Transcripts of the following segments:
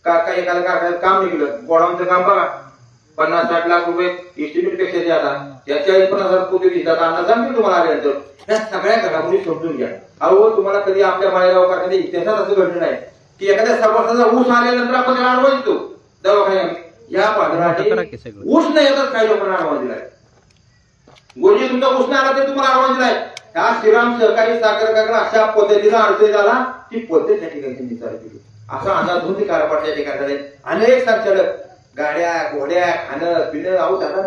काका एखाद्या कारखान्यात काम निघलं, गोडाऊनचं काम बघा, 50-60 लाख रुपये एस्टिमेट पेक्षा ज्यादा, या 40-50 कोटी घेतात. अण्णा सांगतील तुम्हाला आल्यानंतर. त्या सगळ्या घडामोडी समजून घ्या. अहो तुम्हाला कधी आपल्या माळेगाव कारखान्यात इतिहासात असं घडलं नाही की एखाद्या सभासदाचा ऊस आल्यानंतर आपण त्याला अडवायच देतो दवाखान्यात. या भागात ऊस नाही येतात, काही लोकांना अडवायच दिलाय. गोजी तुमचा ऊस नाही आला ते तुम्हाला अडवायच दिलाय. ह्या श्रीराम सहकारी साखर कारखाना अशा पद्धतीला अडचण झाला ती पद्धत त्या ठिकाणी विचार केली. असा अंदाज कारभार त्या ठिकाणी झाले. अनेक संचालक गाड्या घोड्या खाणं पिणं, अहो दादा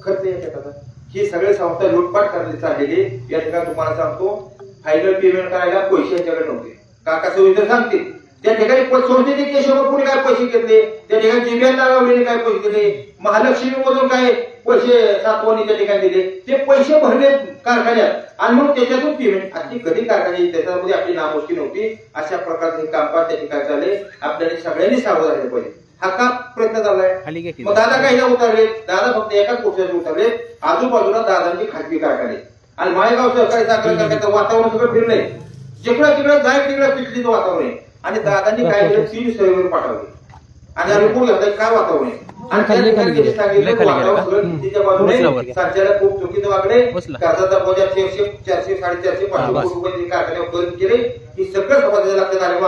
खर्च येतात. ही सगळे संस्था लुटपाट करण्याची चाललेली. या ठिकाणी तुम्हाला सांगतो, फायनल पेमेंट करायला पैसे यांच्याकडे नव्हते. काका सुविधा सांगतील त्या ठिकाणी संस्थेचे केशवपुरी काय पैसे घेतले, त्या ठिकाणी जीबीएल लावलेले काय पैसे दिले, महालक्ष्मी मधून काय पैसे सातवणी त्या ठिकाणी दिले, ते पैसे भरले कारखान्यात आणि मग त्याच्यातून पेमेंट. अशी कधी कारखान्याची त्याच्यामध्ये आपली नामुष्की नव्हती. अशा प्रकारचे कामकाज त्या ठिकाणी झाले. आपल्याला सगळ्यांनी सावध राहिलं पाहिजे. हा का प्रयत्न झालाय. मग दादा काही उतरले, दादा फक्त एकाच गोष्टीला उतरले, आजूबाजूला दादांची खाजगी कारखाने आणि माळेगाव सहकारी साखर कारखान्याचं वातावरण सगळं फिरलंय. जिकडं तिकडं जाय तिकडं पिछलीचं वातावरण आहे. आणि दादांनी काय केलं, 3 सर्वेवर पाठवले आणि आम्ही कोण घेतलं काय वातावरण आहे. आणि सांगितलं वातावरण तिच्या बाजूने संचालक खूप चुकीचं वागले. कर्जाचा बोजा 400-400-450 कोटी रुपये कारखान्यावर खर्च केले. ही सगळं समाजाच्या लक्षात आले.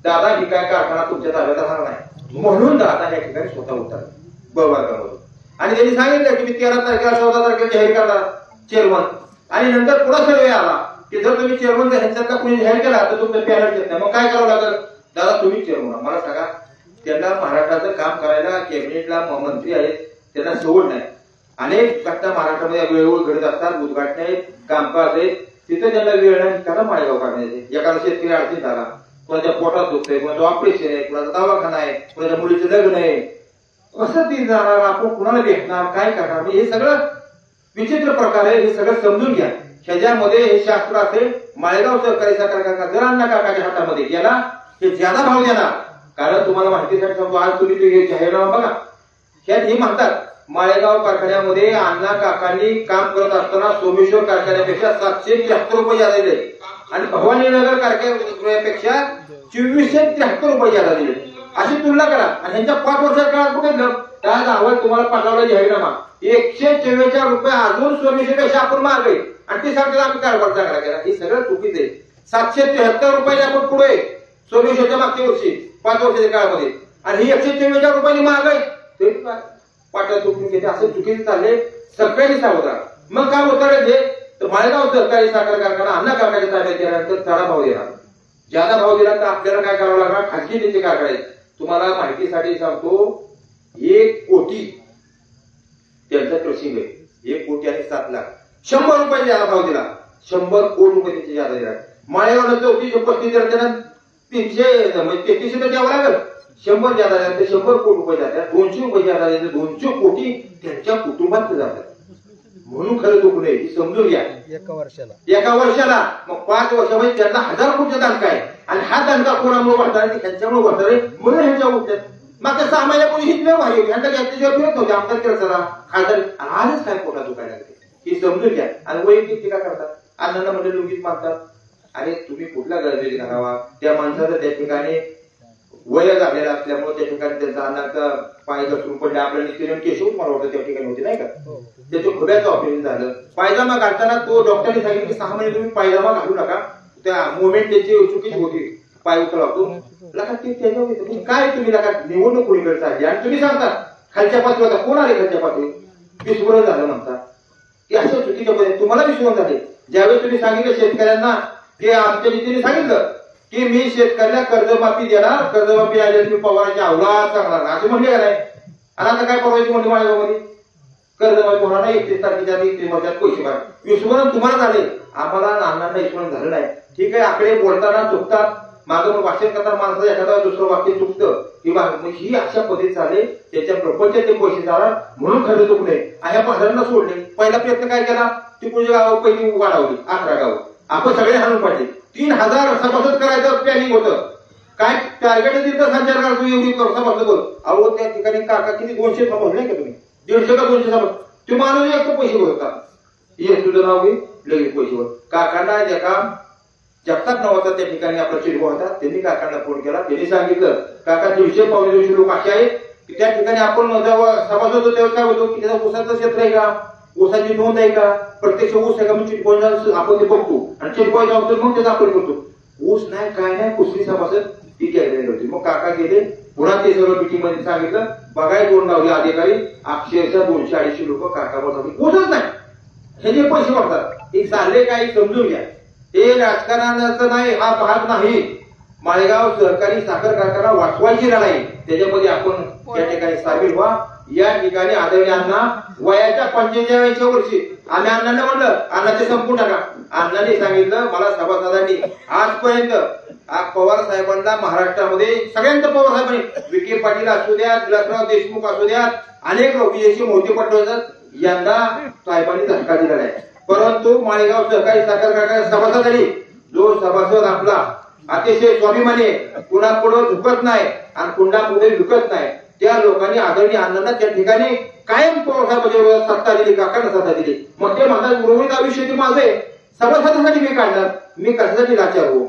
दादा ही काय कारखाना तुमच्या ताब्यात राहणार नाही म्हणून दादा या ठिकाणी स्वतः उतरले बरोबर. आणि त्यांनी सांगितलं की मी 13 तारखेला 14 तारखेला जाहीर करणार चेअरमन. आणि नंतर पुन्हा सर्वे आला की जर तुम्ही चेअरमन ह्यांच्यात का कुणी जाहीर केला तर तुमचं पॅनल घेत नाही. मग काय करावं लागेल, दादा तुम्ही चेअरमन. मला सांगा, त्यांना महाराष्ट्राचं काम करायला कॅबिनेटला मंत्री आहेत, त्यांना सवड नाही. अनेक घटना महाराष्ट्रामध्ये वेळोवेळी घडत असतात, उद्घाटन आहेत, कामकाज आहेत, तिथे त्यांना वेळ नाही. त्याला माळेगाव काढण्याचे. एखादा शेतकरी अडचण झाला, कोणाच्या पोटात दुखतंय, कोणाचं ऑपरेशन आहे, कोणाचा दवाखाना आहे, कोणाच्या मुलीचं लग्न आहे, कसं ती जाणार, आपण कुणाला भेटणार, काय करणार, हे सगळं विचित्र प्रकार आहे. हे सगळं समजून घ्या. ह्याच्यामध्ये हे शास्त्र असेल. माळेगाव सहकारी साखर कारखाना जर अण्णा काकाच्या हातामध्ये गेला हे ज्यादा भाव देणार. कारण तुम्हाला माहितीसाठी सांगतो, आज तुम्ही ते जाहीरनामा बघा, ह्यात हे म्हणतात माळेगाव कारखान्यामध्ये अण्णा काकांनी काम करत असताना सोमेश्वर कारखान्यापेक्षा 773 रुपये जादा दिले आणि भवानीनगर कारखान्यापेक्षा 2473 रुपये जादा दिले. अशी तुलना करा. आणि ह्यांच्या 5 वर्षाच्या काळात कुठे त्या गावात तुम्हाला पाठवला जाहीरनामा 144 रुपये अजून सोमेश्वरपेक्षा आपण मारले आणि ते सांगतात आम्ही कारभार चांगला केला. हे सगळं चुकीचं आहे. 773 रुपये आपण पुढे सोमेश्वरच्या मागच्या वर्षी 5 वर्षाच्या काळामध्ये आणि ही 144 रुपयांनी महागाई तरी पाट्या चुकून घेते. असं चुकीचं चालले. सगळ्यांनी सावध राहा. मग काय उतरायचे तर माळेगाव सहकारी साखर कारखाना अण्णा कारखान्याच्या ताब्यात गेल्यानंतर चढा भाव देणार. ज्यादा भाव दिला तर आपल्याला काय करावं लागणार, खाजगी त्यांचे कारखाने. तुम्हाला माहितीसाठी सांगतो, 1 कोटी त्यांचा क्रशिंग आहे. 1 कोटी आणि 7 लाख 100 रुपये ज्यादा भाव दिला. 100 कोटी रुपये त्यांचे ज्यादा दिला. माळेगावला 34-35 दिला, त्यांना 333 तर द्यावं लागेल. 100 ज्यादा झाले तर 100 कोटी रुपये जातात. 200 रुपये ज्यादा झाले तर 200 कोटी त्यांच्या कुटुंबात जातात. म्हणून खरं दुखू नये, समजून घ्या. एका वर्षाला मग 5 वर्षामध्ये त्यांना 1000 कोटीचा दानका आहे. आणि हा दानका कोणामुळे वाढणार, त्यांच्यामुळे वाढणार आहे म्हणून ह्यांच्या उठतात. मागच्या 6 महिन्यापूर्वी ही लय भारी ह्यांना घेतल्याशिवाय फिरत नव्हते. आमदार केला खासदार आजच काय पोटात दुखायला लागते ही समजून घ्या. आणि वैयक्तिक टीका करतात, अण्णांना म्हणजे लुंगीत मारतात. अरे तुम्ही कुठला गरजेची करावा, त्या माणसाचं त्या ठिकाणी वय झालेला असल्यामुळे त्या ठिकाणी त्यांचा अण्णाचा पाय घसरून पडले. आपल्याला किरण केशव मला वाटतं त्या ठिकाणी होते नाही का, त्याच्या खुब्याचं ऑपरेशन झालं. पायजामा घालताना तो डॉक्टरने सांगितलं की 6 महिने तुम्ही पायजामा घालू नका, त्या मुवमेंट त्याची चुकीची होती, पाय उचलावतो त्याच्यावर काय तुम्ही लका निवडणूक कोणीकडे चालली आणि तुम्ही सांगता खालच्या पातळीवर कोण आले, खालच्या पातळी विस्फोरण झालं म्हणता की अशा चुकीच्या पद्धतीने तुम्हाला विस्फोरण झाले. ज्यावेळी तुम्ही सांगितलं शेतकऱ्यांना की आमच्या नीतीने सांगितलं की मी शेतकऱ्याला कर्जमाफी देणार, कर्जमाफी आली मी पवारांची अवलाद सांगणार असं म्हणले का नाही. आणि आता काय परवाची म्हणली माळेगावमध्ये कर्जमाफी होणार नाही. 31 तारखेच्या 31 वर्षात पैसे भरा. विस्मरण तुम्हाला झाले, आम्हाला नानांना विस्मरण झालं नाही. ठीक आहे, आकडे बोलताना चुकतात, मागं भाषण करताना माणसाचं एखादा दुसरं वाक्य चुकतं किंवा ही अशा पद्धती झाले. त्याच्या प्रपंचात ते पैसे जाणार म्हणून खरं चुकू नये. ह्या पाहणाऱ्यांना सोडले. पहिला प्रयत्न काय केला, तिकडच्या गावावर पहिली वाढवली 11 गावं आपण सगळे हाणून पाडले. 3000 सभासद करायचं प्लॅनिंग होतं. काय टार्गेट दिलं संचार करतो एवढी सभासद बोल. अहो त्या ठिकाणी काका किती 200 सभासद नाही का तुम्ही, 150 का 200 सभासद ते माणूस एक पैसे भरतात. हे तुझं नाव घे लगेच पैसे भर. काकांना एका जगताप नावाचा त्या ठिकाणी आपला चिरको होता. त्यांनी काकांना फोन केला. त्यांनी सांगितलं काका 150 पावणे 200 लोक असे आहेत की त्या ठिकाणी आपण जेव्हा सभासद होतो तेव्हा काय होतो की त्याचा ऊसाचं क्षेत्र आहे का, ऊसाची नोंद आहे का, प्रत्यक्ष ऊस आहे का, मग चिटको आपण ते बघतो आणि चिटको जाऊ मग त्याचा आपण करतो. ऊस नाही काय नाही कुसरी सभासद ती गॅरंटी होती. मग काका गेले पुन्हा ते सगळं मिटिंग मध्ये सांगितलं. बघाय 2 गावले अधिकारी अक्षरशः 200-250 लोक काका बोलतात ऊसच नाही हे जे पैसे वाटतात एक चालले काही समजून घ्या. हे राजकारणाचं नाही, हा भाग नाही. माळेगाव सहकारी साखर कारखाना वाचवायची लढाई त्याच्यामध्ये आपण त्या ठिकाणी सामील व्हा. या ठिकाणी आदरणीय अण्णा वयाच्या 45व्या वर्षी आम्ही अण्णांना म्हणलं अण्णा ते संपून टाका. अण्णांनी सांगितलं मला सभासदांनी आजपर्यंत पवार साहेबांना महाराष्ट्रामध्ये सगळ्यांचं पवार साहेबांनी विखे पाटील असू द्या, विलासराव देशमुख असू द्या, अनेक लोक विजयशी मोहिते पाटील यंदा साहेबांनी धक्का दिलेला आहे. परंतु माळेगाव सहकारी साखर कारखाना सभासदांनी जो सभासद आपला अतिशय स्वाभिमानी कुणा पुढे झुकत नाही आणि कुंडा पुढे झुकत नाही त्या लोकांनी आदरणीय अण्णांना त्या ठिकाणी कायम पवार साहेबांच्या सत्ता दिली, काकांना सत्ता दिली. मग ते म्हणतात उर्वरित आयुष्य ते माझे सभासदासाठी मी काढणार, मी कशासाठी लाचार हो,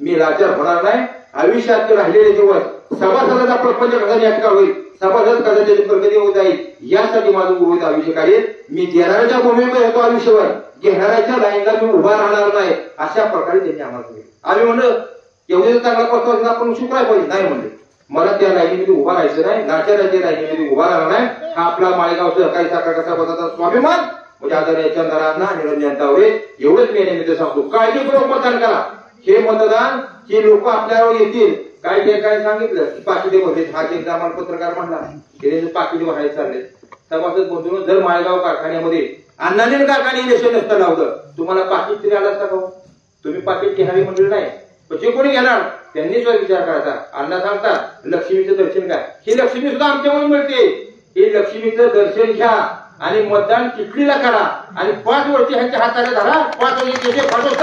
मी लाचार होणार नाही. आयुष्यात राहिलेले दिवस सभासदाचा प्रपंच कसा नेटका होईल, सभासद कसा त्याची प्रगती होत जाईल यासाठी माझं उर्वरित आयुष्य काढेल. मी देणाऱ्याच्या भूमीवर येतो आयुष्यभर, घेणाऱ्याच्या लाईनला मी उभा राहणार नाही अशा प्रकारे त्यांनी आम्हाला सांगितलं. आम्ही म्हणलं एवढे चांगला पत्ता आपण शुक्राय पाहिजे नाही म्हणले. मला त्या लाईनीमध्ये उभा राहायचं नाही, नाट्याच्या लाईनीमध्ये उभा राहणार नाही. हा आपला माळेगाव सहकारी साखर कारखाना स्वाभिमान म्हणजे आदरणीय चंद्रराजना निरंजन तावरे एवढंच मी निमित्त सांगतो. काळजीपूर्वक मतदान करा. हे मतदान हे लोक आपल्यावर येतील. काही ठिकाणी सांगितलं की पाकिटे भरले, हा एक आम्हाला पत्रकार म्हणला ते पाकिटे भरायला चालले. सभासद बोलतो जर माळेगाव कारखान्यामध्ये अण्णाने कारखाने इलेक्शन नसतं लावलं तुम्हाला पाकिट तरी आला असता का? तुम्ही पाकिट घेणारी मंडळी नाही, पण जे कोणी घेणार त्यांनी सुद्धा विचार करायचा. अण्णा सांगतात लक्ष्मीचं दर्शन काय, ही लक्ष्मी सुद्धा आमच्यामुळे मिळते. हे लक्ष्मीचं दर्शन घ्या आणि मतदान चिखलीला करा आणि 5 वर्ष ह्यांच्या हाताला धरा, 5 वर्ष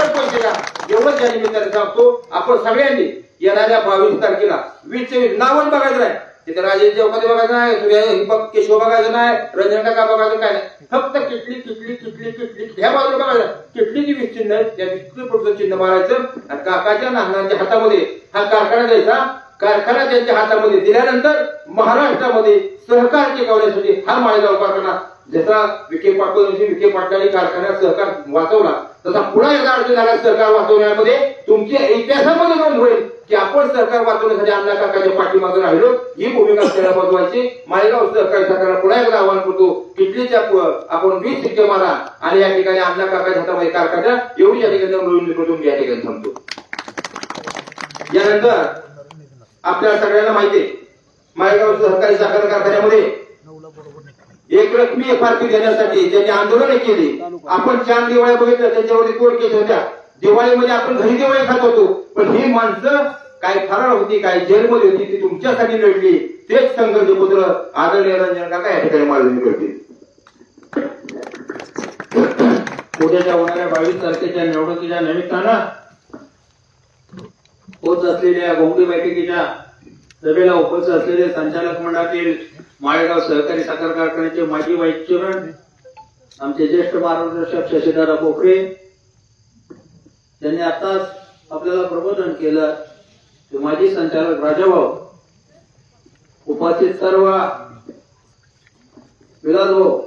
पैसे द्या. एवढंच या निमित्ताने सांगतो. आपण सगळ्यांनी येणाऱ्या 22 तारखेला 20-24 नावच बघायचं नाही, तिथे राजेश चौकात बघायचं नाही, सूर्य केशव बघायचं नाही, रंजन काका बघायचं काय नाही. फक्त किटली किटली किटली किटली ह्या बाजूला बघायचं. किटलीची 20 चिन्ह आहेत त्या 20 पुढचं चिन्ह मारायचं आणि काकाच्या नानांच्या हातामध्ये हा कारखाना द्यायचा. कारखाना त्यांच्या हातामध्ये दिल्यानंतर महाराष्ट्रामध्ये सहकार टिकवण्यासाठी हा माळेगाव कारखाना जसा विखे पाटलांनी कारखान्यात सहकार वाचवला तसा पुन्हा एकदा अडचण झाला. सहकार वाचवण्यामध्ये तुमच्या इतिहासामध्ये नोंद होईल की आपण सरकार वाचवण्यासाठी अण्णा काकाच्या पाठीमागे राहिलो. ही भूमिका आपल्याला बजवायची. माळेगाव सहकारी सरकारला पुन्हा एकदा आव्हान करतो किटलीच्या आपण 20 शिक्के मारा आणि या ठिकाणी अण्णा काकाच्या हातामध्ये कारखाना एवढी या ठिकाणी मिळवून या ठिकाणी थांबतो. यानंतर आपल्या सगळ्यांना माहिती आहे माळेगाव सहकारी साखर कारखान्यामध्ये एक रकमी एफआरपी देण्यासाठी ज्यांनी आंदोलन केली. आपण 4 दिवाळ्या बघितल्या त्याच्यावरती कोर्ट केस होत्या. दिवाळीमध्ये आपण घरी दिवाळी खात होतो, पण ही माणसं काय फरार होती काय जेलमध्ये होती ती तुमच्यासाठी लढली. तेच संघर्ष पुत्र आदरणीय रंजन काका या ठिकाणी मांडणी करतील. उद्याच्या होणाऱ्या 22 तारखेच्या निवडणुकीच्या निमित्तानं होत असलेल्या गोंगडी बैठकीच्या सभेला उपस्थित असलेले संचालक मंडळातील माळेगाव सहकारी साखर कारखान्याचे माजी व्हाईस चेअरमन आमचे ज्येष्ठ मार्गदर्शक शशीदादा पोखरे त्यांनी आताच आपल्याला प्रबोधन केलं. माजी संचालक राजाभाऊ, उपस्थित सर्व विलासभाऊ,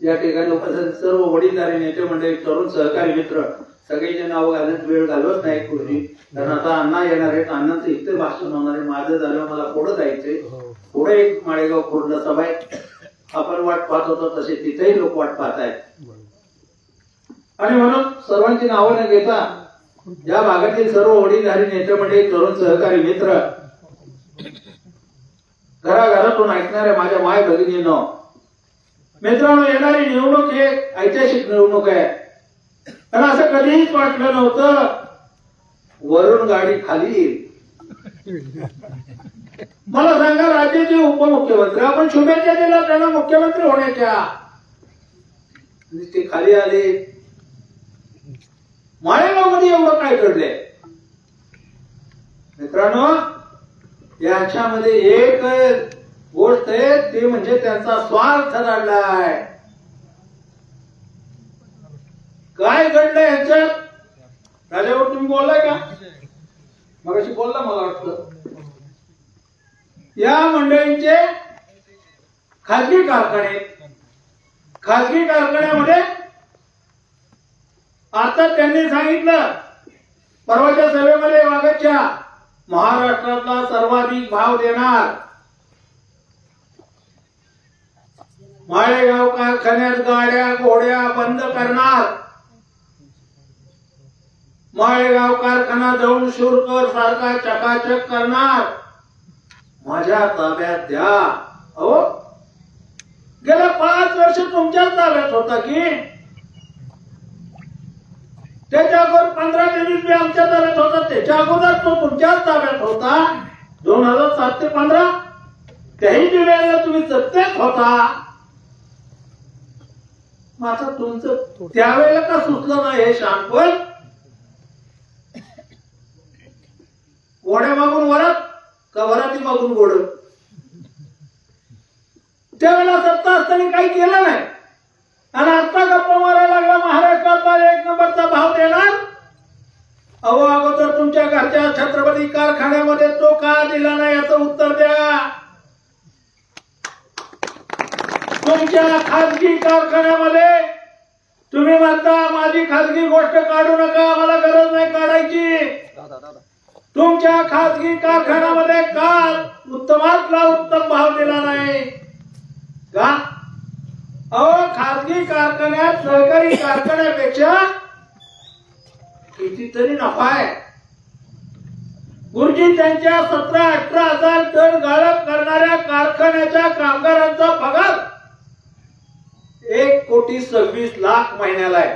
या ठिकाणी उपस्थित सर्व वडीलधारी नेते मंडळी, तरुण सहकारी मित्र सगळेचे नाव घालत वेळ घालवत नाही पूर्वी, कारण आता अण्णा येणार आहेत. अण्णांचं इथे भाषण होणार आहे. माझं झालं मला पुढे जायचंय. पुढे एक माळेगाव पूर्ण सभा आहे. आपण वाट पाहत होतो तसे तिथेही लोक वाट पाहत आहेत. आणि म्हणून सर्वांची नावं न घेता या भागातील सर्व वडीलधारी नेते मंडळी, तरुण सहकारी मित्र, घराघरातून ऐकणाऱ्या माझ्या माय भगिनींनो, मित्रांनो, येणारी निवडणूक ही ऐतिहासिक निवडणूक आहे. कारण असं कधीच वाटलं नव्हतं वरून गाडी खाली येईल. मला सांगा, राज्याचे उपमुख्यमंत्री आपण शुभेच्छा दिल्या त्यांना मुख्यमंत्री होण्याच्या, ते खाली आले. माळेगाव मध्ये एवढं काय घडलंय मित्रांनो? याच्यामध्ये एक गोष्ट आहे ती म्हणजे त्यांचा स्वार्थ दडलाय. काय घडलंय यांच्यात? राजावर तुम्ही बोललाय का? मगाशी बोलला मला वाटतं. या मंडळींचे खाजगी कारखान्यामध्ये आता त्यांनी सांगितलं परवाच्या सभेमध्ये वागतच्या महाराष्ट्रातला सर्वाधिक भाव देणार माळेगाव कारखान्यात गाड्या घोड्या बंद करणार, माळेगाव कारखाना जाऊन शुरकर सारखा चकाचक करणार, माझ्या ताब्यात द्या. अहो गेल्या 5 वर्ष तुमच्याच ताब्यात होता की त्याच्या अगोदर 15 ते 20 बी आमच्या ताब्यात होता, त्याच्या अगोदर तो तुमच्याच ताब्यात होता 2007 ते 15 त्याही वेळेला तुम्ही सत्तेत होता. आता तुमचं त्यावेळेला का सुचलं नाही हे शहाणपण? घोड्या मागून वरात का वराती मागून घोड? त्यावेळेला सत्ता असताना काही केलं नाही आणि आता गप्पा मारायला लागला महाराष्ट्रातला 1 नंबरचा भाव देणार. अहो अगोदर तुमच्या घरच्या छत्रपती कारखान्यामध्ये तो का दिला नाही याचं उत्तर द्या. तुमच्या खाजगी कारखान्यामध्ये तुम्ही म्हणता माझी खाजगी गोष्ट काढू नका, मला गरज नाही काढायची. तुमच्या खाजगी कारखान्यामध्ये का उत्तमातला उत्तम भाव दिला नाही का? अहो खाजगी कारखान्यात सहकारी कारखान्यापेक्षा कितीतरी नफा आहे. गुरुजी त्यांच्या 17-18 हजार टन गाळप करणाऱ्या कारखान्याच्या कामगारांचा पगार 1,26,00,000 महिन्याला आहे.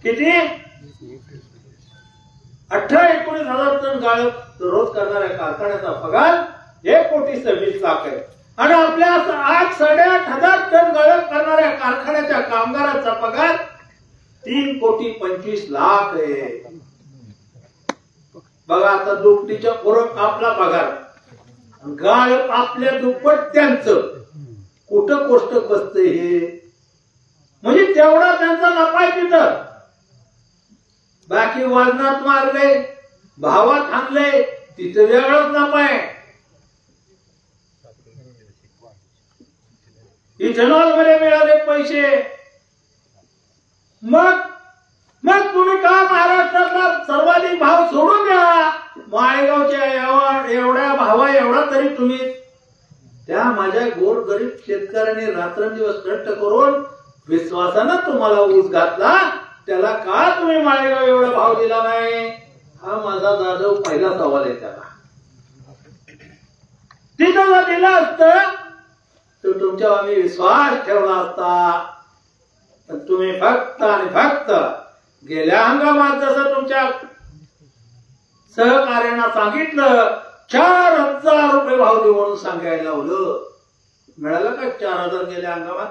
किती? 18-19 हजार टन गाळप रोज करणाऱ्या कारखान्याचा पगार 1,26,00,000 आहे आणि आपल्या 8-8.5 हजार टन गाळप करणाऱ्या कारखान्याच्या कामगारांचा पगार 3,25,00,000 आहे. बघा आता दुपटीच्या फरक आपला पगार, गाळप आपल्या दुप्पट त्यांचं. कुठं कोष्टक बसते हे? म्हणजे तेवढा त्यांचा नफा आहे तिथं. बाकी वजनात मारले, भावात आणले, तिथं वेगळाच नफा आहे. इथेनॉल मध्ये मिळाले पैसे. मग तुम्ही का महाराष्ट्रातला सर्वाधिक भाव सोडून द्या. माळेगावच्या एवढ्या भावा एवढा तरी तुम्ही त्या माझ्या गोरगरीब शेतकऱ्यांनी रात्रंदिवस कष्ट करून विश्वासानं तुम्हाला ऊस घातला, त्याला का तुम्ही माळेगाव एवढा भाव दिला नाही? हा माझा जाधव पहिला सवाल आहे त्याला. तिथं जर दिला असतं तर तुमच्यावर आम्ही विश्वास ठेवला असता. पण तुम्ही फक्त आणि फक्त गेल्या हंगामात जसं तुमच्या सहकार्यांना सांगितलं 4,000 रुपये भाव देऊ म्हणून सांगायला लावलं. मिळालं का 4,000 गेल्या हंगामात?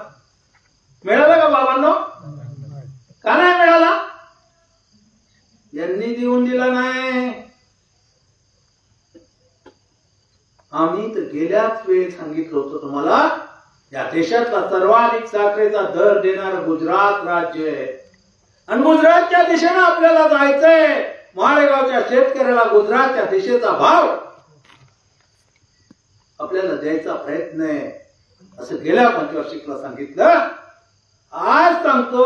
मिळालं का बाबांनो? का नाही मिळाला? यांनी देऊन दिला नाही. आम्ही तर गेल्याच वेळी सांगितलं होतं तुम्हाला या देशातला सर्वाधिक साखरेचा दर देणारं गुजरात राज्य आहे आणि गुजरातच्या दिशेनं आपल्याला जायचंय. माळेगावच्या शेतकऱ्याला गुजरातच्या दिशेचा भाव आपल्याला द्यायचा प्रयत्न आहे असं गेल्या पंचवार्षिकला सांगितलं. आज सांगतो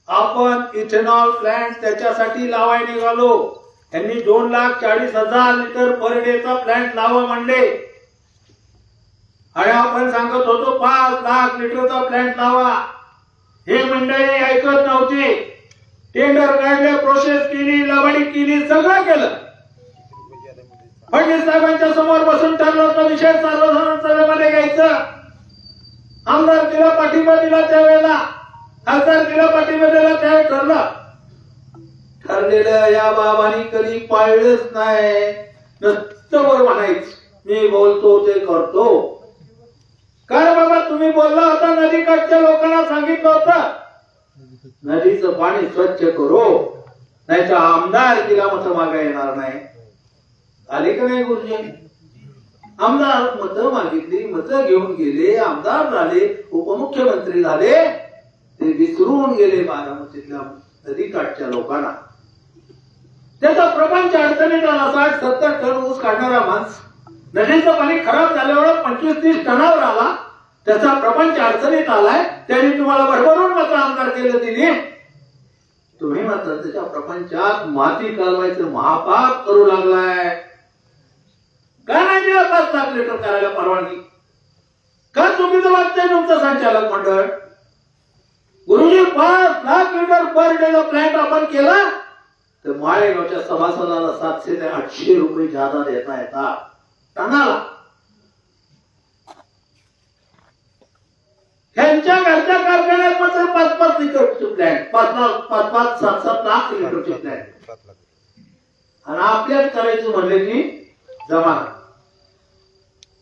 आपण इथेनॉल प्लांट त्याच्यासाठी लावायला निघालो. यांनी 2,40,000 लिटर पर डेचा प्लांट लावा म्हणले आणि आपण सांगत होतो 5,00,000 लिटरचा प्लांट लावा. हे मंडळी ऐकत नव्हती. टेंडर काढले, प्रोसेस केली, लवाडी केली, सगळं केलं. फडणवीस साहेबांच्या समोर बसून ठरलं होतं विषय सार्वजनिक सभेमध्ये घ्यायचं. आमदार तिला पाठिंबा दिला त्यावेळेला, खासदार तिला पाठिंबा दिला त्यावेळेस ठरलेलं या बाबांनी कधी पाळलंच नाही. नुसतं वर म्हणायचं मी बोलतो ते करतो. काय बाबा तुम्ही बोलला होता नदीकाठच्या लोकांना सांगितलं होतं नदीचं पाणी स्वच्छ करू, नाही तर आमदार तिला मतं मागा येणार नाही. आले का नाही गुरुजी? आमदार मतं मागितली, मतं घेऊन गेले, आमदार झाले, उपमुख्यमंत्री झाले. ते विसरून गेले बारामतीतल्या नदीकाठच्या लोकांना. त्याचा प्रपंच अडचणीत आला. 60-70 टन ऊस काढणारा माणूस नदीचं पाणी खराब झाल्यावर 25-30 टनावर आला. त्याचा प्रपंच अडचणीत आलाय. त्यांनी तुम्हाला भरभरून मत आमदार केलं. तिने तुम्ही मात्र त्याच्या प्रपंचात माती कालवायचं महापाप करू लागलाय. का नाही दिला 5 लाख लिटर करायला परवानगी? का चुकीचं वाटतंय तुमचं संचालक मंडळ? गुरुजी 5 lakh litre per day plant आपण केला तर माळेगावच्या सभासदाला 700 ते 800 रुपये जादा देता येतात टनाला. ह्यांच्या घरच्या कारखान्यात मात्र 5-5 लिटरचे प्लॅन्ट, 5-5, 7-7 लाख लिटरचे प्लॅन्ट. आणि आपल्याच करायचं म्हणले की जमा.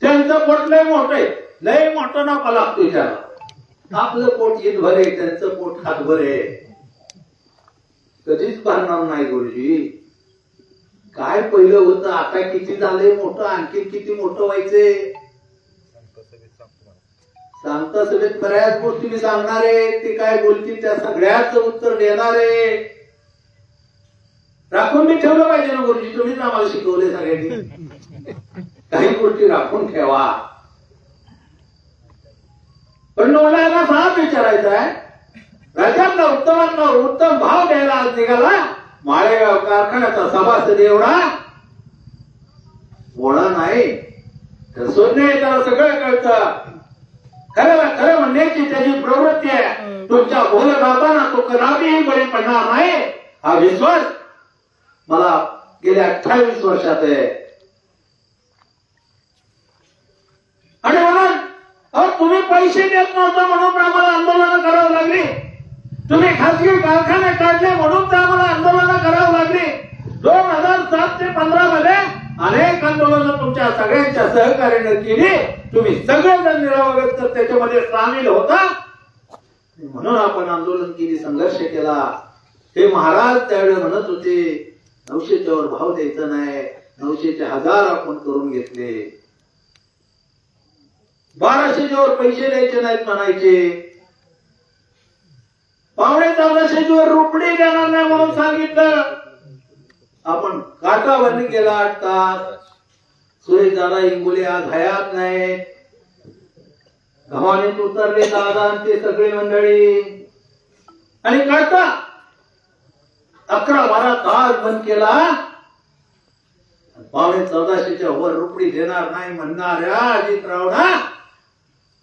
त्यांचं पोट लय मोठं आहे, लय मोठं नफा लागतोय त्याला. आपलं पोट ईद भरे, त्यांचं पोट हात भरे. कधीच पाहणार नाही गुरुजी. काय पहिलं होतं आता किती झालंय मोठं, आणखी किती मोठं व्हायचंय. सांगता सगळ्यात बऱ्याच गोष्टी मी सांगणार आहे. ते काय बोलतील त्या सगळ्याच उत्तर देणार आहे. राखून मी ठेवलं पाहिजे ना गुरुजी. तुम्हीच आम्हाला शिकवले सगळ्यांनी. काही गोष्टी राखून ठेवा. पण मला यांना साफ विचारायचं आहे, राज्यातला उत्तमातला उत्तम भाव द्यायला आज निघाला माळेगाव कारखान्याचा सभासद एवढा बोळा नाही. तर सोडणे त्याला सगळं कळतं. खरं खरं म्हणण्याची त्याची प्रवृत्ती आहे. तुमच्या बोल बाबांना तो कदापिही बळी पडणार नाही हा विश्वास मला गेल्या 28 वर्षात आहे. आणि म्हणून तुम्ही पैसे देत नव्हता म्हणून आम्हाला आंदोलन करावं लागली. तुम्ही खासगी कारखाने काढले म्हणून आम्हाला आंदोलन करावं लागली. 2007 ते 15 मध्ये अनेक आंदोलनं तुमच्या सगळ्यांच्या सहकार्याने केली. तुम्ही सगळेजण निरावगत त्याच्यामध्ये सामील होता. म्हणून आपण आंदोलन केली, संघर्ष केला. हे महाराज त्यावेळी म्हणत होते 900च्या वर भाव द्यायचा नाही, 900चे 1000 आपण करून घेतले. 1200च्या वर पैसे द्यायचे नाहीत म्हणायचे. 1450 वर रुपडी देणार नाही म्हणून सांगितलं. आपण काटावरणी गेला 8 तास. सुरेश दादा इंगोले आज हयात नाही. गव्हाणीत उतरले दादा आणि ते सगळे मंडळी. आणि काढता 11-12 तास बंद केला. 1450च्या वर रुपडी देणार नाही म्हणणाऱ्या अजितरावना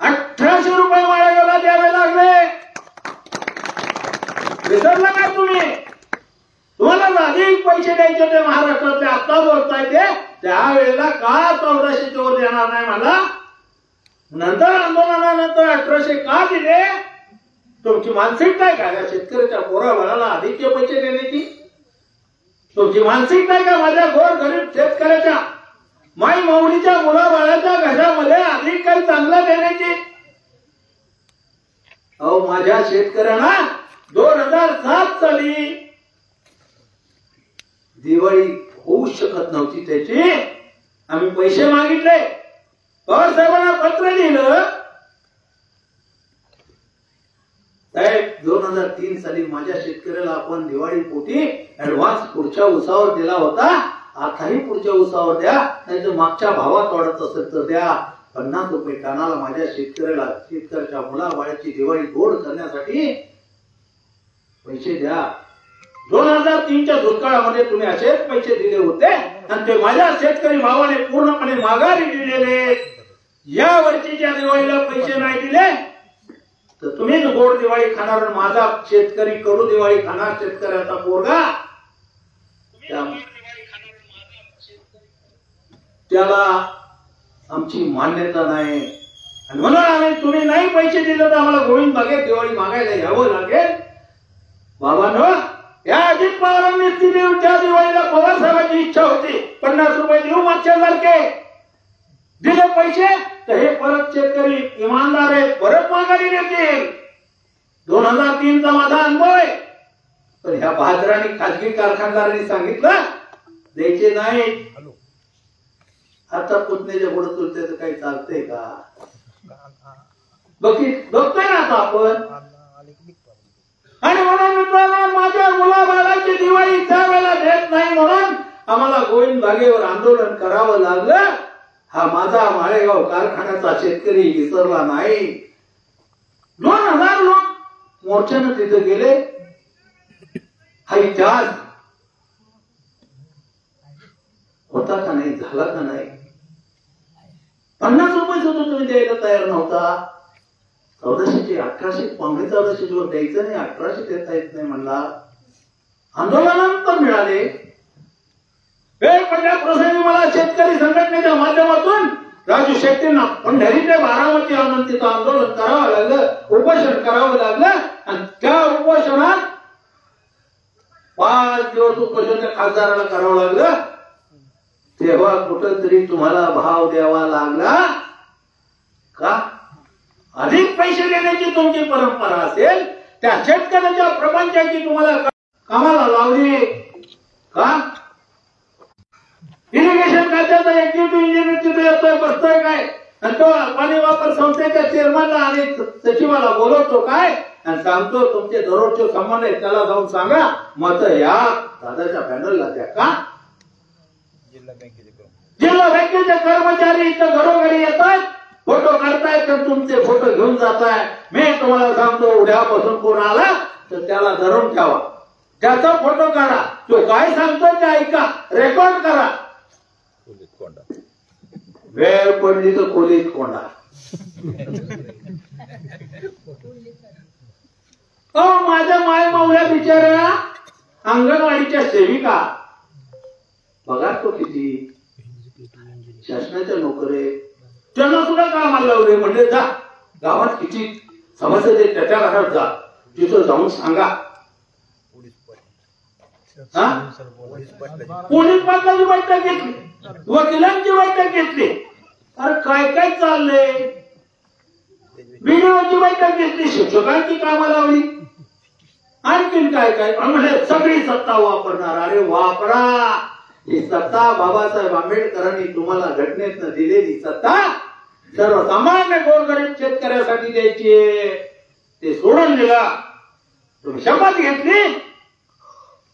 1800 रुपये माळेगावला द्यावे लागले. विसरला का तुम्ही? तुम्हाला अधिक पैसे द्यायचे होते महाराष्ट्रातले. आता बोलताय ते त्यावेळेला का 1400च्या वर देणार नाही मला? नंतर आंदोलनानंतर 1800 का दिले? तुमची मानसिकता आहे का शेतकऱ्याच्या पोराबाळाला अधिकचे पैसे देण्याची? तुमची मानसिकता आहे का माझ्या गोर गरीब शेतकऱ्याच्या माई माऊलीच्या मुलाबाळाच्या घरामध्ये अधिक काही चांगलं देण्याची? अहो माझ्या शेतकऱ्यांना 2007 साली दिवाळी होऊ शकत नव्हती. त्याची आम्ही पैसे मागितले. पवार साहेबांना पत्र लिहिलं. साहेब 2003 साली माझ्या शेतकऱ्याला आपण दिवाळी पोटी ऍडव्हान्स पुढच्या उसावर दिला होता. आताही पुढच्या उसावर द्या, नाही तर मागच्या भावात वाढत असेल तर द्या. 50 रुपये टनाला माझ्या शेतकऱ्याला, शेतकऱ्याच्या मुलाबाळाची दिवाळी गोड करण्यासाठी पैसे द्या. 2003च्या दुष्काळामध्ये तुम्ही असेच पैसे दिले होते आणि ते माझ्या शेतकरी भावाने पूर्णपणे माघारी दिलेले. या वर्षीच्या दिवाळीला पैसे नाही दिले तर तुम्हीच गोड दिवाळी खाणार. माझा शेतकरी कडू दिवाळी खाणार. शेतकऱ्याचा पोरगा त्याला आमची मान्यता नाही. आणि म्हणून आम्ही तुम्ही नाही पैसे दिले तर आम्हाला गोविंद बागेत दिवाळी मागायला यावं लागेल. बाबांनो या अजित पवारांनी त्या दिवाळीला पवार साहेबांची इच्छा होती 50 रुपये देऊ मागच्या सारखे. दिले पैसे तर हे परत शेतकरी इमानदार आहेत, परत माघारी देतील. 2003चा माझा अनुभव आहे. पण ह्या बहादरांनी खाजगी कारखानदारांनी सांगितलं द्यायचे नाही. आता पुतण्याच्या पुढे चुलते तर काही चालतंय का? बघतोय ना आता आपण. आणि म्हणून मित्रांनो, माझ्या मुलाबाळाची दिवाळी त्यावेळेला देत नाही म्हणून आम्हाला गोविंद बागेवर आंदोलन करावं लागलं. हा माझा माळेगाव कारखान्याचा शेतकरी विसरला नाही. 2000 लोक मोर्चानं तिथे गेले. हा इतिहास होता का नाही, झाला का नाही? 50 रुपये सुद्धा तुम्ही द्यायला तयार नव्हता. 1400 1800 पावणे 1400 वर द्यायचं नाही, 1800 देता येत नाही म्हणला. आंदोलनानंतर मिळाले. वेगवेगळ्या प्रसंगी मला शेतकरी संघटनेच्या माध्यमातून राजू शेट्टींना पंढरी ते बारामती आणून तिथं आंदोलन करावं लागलं, उपोषण करावं लागलं. आणि त्या उपोषणात 5 दिवस उपोषण त्या खासदाराला करावं लागलं. तेव्हा कुठंतरी तुम्हाला भाव द्यावा लागला का? अधिक पैसे देण्याची तुमची परंपरा असेल, त्या शेतकऱ्याच्या प्रपंचाची तुम्हाला कामाला लावली का? इरिगेशन खात्याचा एक्झिक्युटिव्ह इंजिनियर तिथे येतोय, बसतोय काय, आणि तो पाणी वापर संस्थेच्या चेअरमनला आणि सचिवाला बोलवतो काय आणि सांगतो तुमचे दररोजचे संबंध आहेत, त्याला जाऊन सांगा मत या दादाच्या पॅनलला द्या का? जिल्हा बँकेचे कर्मचारी इथं घरोघरी येतात, फोटो काढतायत तर तुमचे फोटो घेऊन जाताय. मी तुम्हाला सांगतो उद्यापासून कोण आला तर त्याला धरून ठेवा, त्याचा फोटो काढा, तो काय सांगतो ते ऐका, रेकॉर्ड करा. वेळ पडली तर खोलीत कोंडा. माझ्या माय मावल्या बिचाऱ्या अंगणवाडीच्या सेविका पगार तो किती, शासनाच्या नोकरी, त्यांना सुद्धा कामाला लावले. म्हणजे जा गावात किती समस्या आहेत त्याच्या घरात जा, तिथं जाऊन सांगा. पोलीस पाटलाची बैठक घेतली, वकिलांची बैठक घेतली. अरे काय काय चाललंय? बीडीओची बैठक घेतली, शिक्षकांची कामं लावली, आणखीन काय काय म्हणजे सगळी सत्ता वापरणार. अरे वापरा, ही सत्ता बाबासाहेब आंबेडकरांनी तुम्हाला घटनेतनं दिलेली सत्ता सर्वसामान्य गोरगरीब शेतकऱ्यासाठी द्यायची. ते सोडून दिला, तुम्ही शपथ घेतली,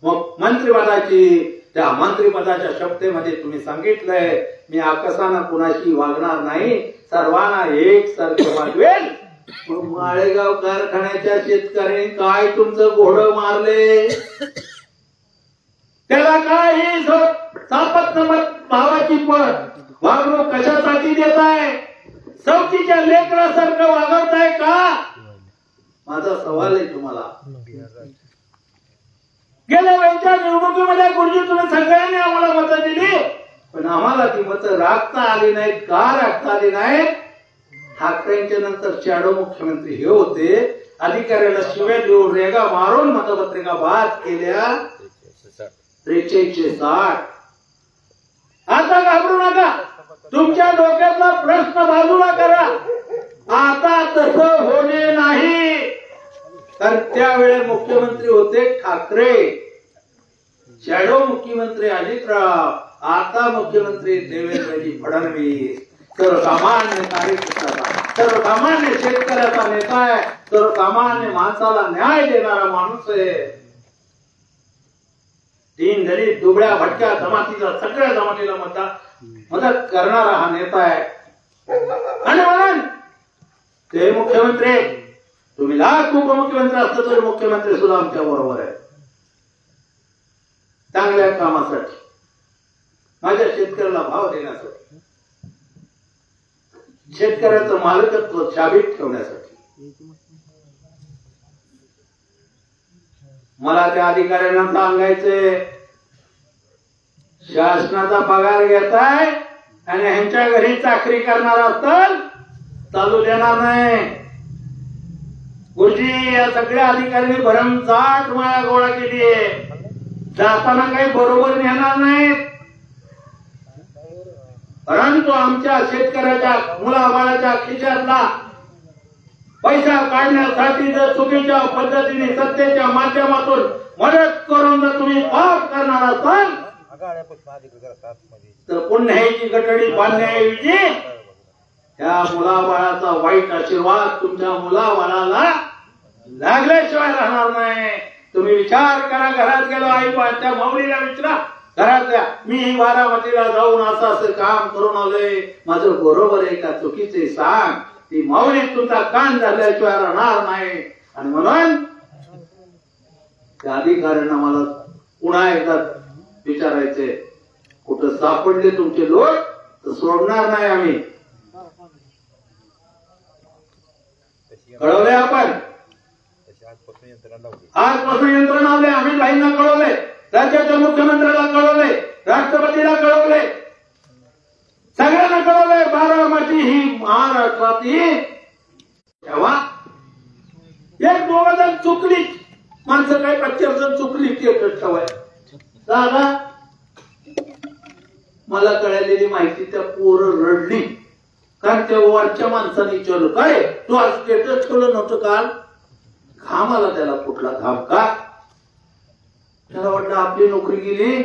मग मंत्रिपदाची, त्या मंत्रिपदाच्या शपथेमध्ये तुम्ही सांगितलंय मी आकसानं कुणाशी वागणार नाही, सर्वांना एक सारखे वागवेल. माळेगाव कारखान्याच्या शेतकऱ्यांनी काय तुमचं घोडं मारले? त्याला काय ही सापत भावाची वागणूक कशासाठी देताय? चौकीच्या लेकरासारखं वागवताय का? माझा सवाल आहे तुम्हाला. गेल्या वेळच्या निवडणुकीमध्ये गुरुजी तुम्ही सगळ्यांनी आम्हाला मतं दिली, पण आम्हाला ती मतं राखता आली नाहीत. का राखता आली नाहीत? ठाकरेंच्या नंतर शॅडो मुख्यमंत्री हे होते, अधिकाऱ्याला शिव्या देऊन रेगा मारून मतपत्रिका बाद केल्या 4360. आता घाबरू नका, तुमच्या डोक्यातला प्रश्न बाजूला करा. आता तसं होणे नाही, कारण त्यावेळेस मुख्यमंत्री होते ठाकरे, शॅडो मुख्यमंत्री अजितराव, आता मुख्यमंत्री देवेंद्रजी फडणवीस. सर्वसामान्य कार्यकर्ता, सर्वसामान्य शेतकऱ्याचा नेता आहे, सर्वसामान्य माणसाला न्याय देणारा माणूस आहे. दीन दलित दुबळ्या भटक्या जमातीला सगळ्या जमातीला मदत करणारा हा नेता आहे. आणि म्हणून ते मुख्यमंत्री, तुम्ही लाख उपमुख्यमंत्री असलं तरी मुख्यमंत्री सुद्धा आमच्या बरोबर आहे, चांगल्या कामासाठी, माझ्या शेतकऱ्याला भाव देण्यासाठी, शेतकऱ्याचं मालकत्व शाबित ठेवण्यासाठी. मला त्या अधिकाऱ्यांना सांगायचंय, शासनाचा पगार घेताय आणि ह्यांच्या घरी चाकरी करणार असताल चालू देणार नाही. गुरुजी या सगळ्या अधिकाऱ्यांनी भरमसाठ माया गोळा केली आहे, जाताना काही बरोबर नेणार नाहीत. परंतु आमच्या शेतकऱ्याच्या मुलाबाळाच्या खिशातला पैसा काढण्यासाठी जर चुकीच्या पद्धतीने सत्तेच्या माध्यमातून मदत करून जर तुम्ही पाप करणार असाल तर पुण्याची गटडी बांधण्याऐवजी त्या मुलाबाळाचा वाईट आशीर्वाद तुमच्या मुलाबाळाला लागल्याशिवाय राहणार नाही. तुम्ही विचार करा. घरात गेलो आई त्या माऊलीला विचारा घरातल्या, मी बारामतीला जाऊन असं असं काम करून आलोय, माझं बरोबर आहे का चुकीचे सांग. ती माऊली तुमचा कान धरल्याशिवाय राहणार नाही. आणि म्हणून त्या अधिकाऱ्यांना मला पुन्हा एकदा विचारायचे, कुठं सापडले तुमचे लोक तर सोडणार नाही आम्ही. कळवले आपण, आजपासून यंत्रणा लावले. आम्ही बाईंना कळवले, राज्याच्या मुख्यमंत्र्याला कळवले, राष्ट्रपतीला कळवले, सगळ्यांना कळवले. बारामती ही महाराष्ट्रातील तेव्हा एक दोघ जण चुकली माणसं, काही 25 जण चुकली ते ठेवाय. दादा मला कळलेली माहिती त्या पोरं रडली, कारण त्या वरच्या माणसाने विचारलं, काय तू आज स्टेटस ठेवलं नव्हतं काल? घाम आला त्याला. कुठला घाम? का? त्याला वाटलं आपली नोकरी गेली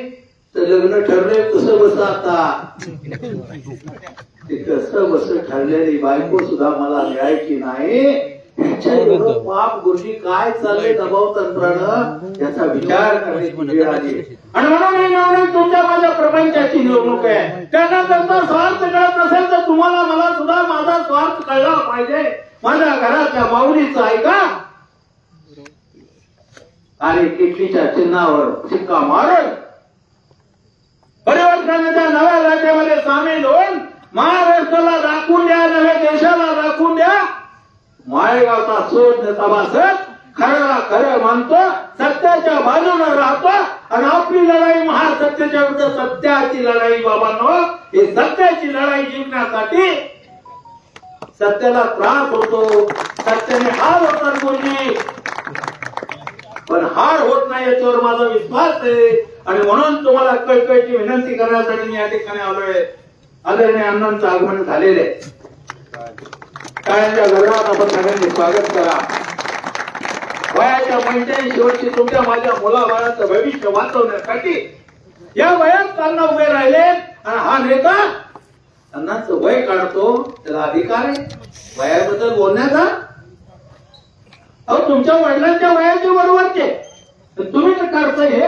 तर लग्न ठरले कसं बस. आता ते कसं बस ठरलेली बायको सुद्धा मला मिळायची नाही. पाप गोष्टी काय चालले दबाव तंत्रानं याचा विचार करण्याची वेळ आली. आणि म्हणून ही निवडणूक तुमच्या माझ्या प्रपंचाची निवडणूक आहे. त्यांना त्यांचा स्वार्थ कळत नसेल तर तुम्हाला मला सुद्धा माझा स्वार्थ कळला पाहिजे. माझ्या घराच्या माऊलीचा ऐका आणि किटलीच्या चिन्हावर शिक्का मारून परिवर्तनाच्या नव्या राज्यामध्ये सामील होऊन महाराष्ट्राला दाखवून द्या, नव्या देशाला दाखवून द्या, माळेगावचा शोध सभासद खऱ्याला खरं मानतो, सत्याच्या बाजूने राहतो. आणि आपली लढाई महासत्याच्या विरुद्ध सत्याची लढाई. बाबांनो, ही सत्याची लढाई जिंकण्यासाठी सत्याला त्रास होतो, सत्याने हार होतात गुरुजी, पण हार होत नाही याच्यावर माझा विश्वास आहे. आणि म्हणून तुम्हाला कळकळीची विनंती करण्यासाठी मी या ठिकाणी आलोय. आदरणीय अण्णांचं आगमन झालेलं आहे. टाळ्यांच्या गजरात आपण सगळ्यांनी स्वागत करा. वयाच्या 85 वर्षी तुमच्या माझ्या मुलाबाळाचं भविष्य वाचवण्यासाठी या वयात त्यांना उभे राहिले. आणि हा नेता अण्णांचं वय काढतो, त्याला अधिकार आहे वयाबद्दल बोलण्याचा. अहो, तुमच्या वडिलांच्या वयाच्या बरोबरचे तुम्ही तर करताय हे.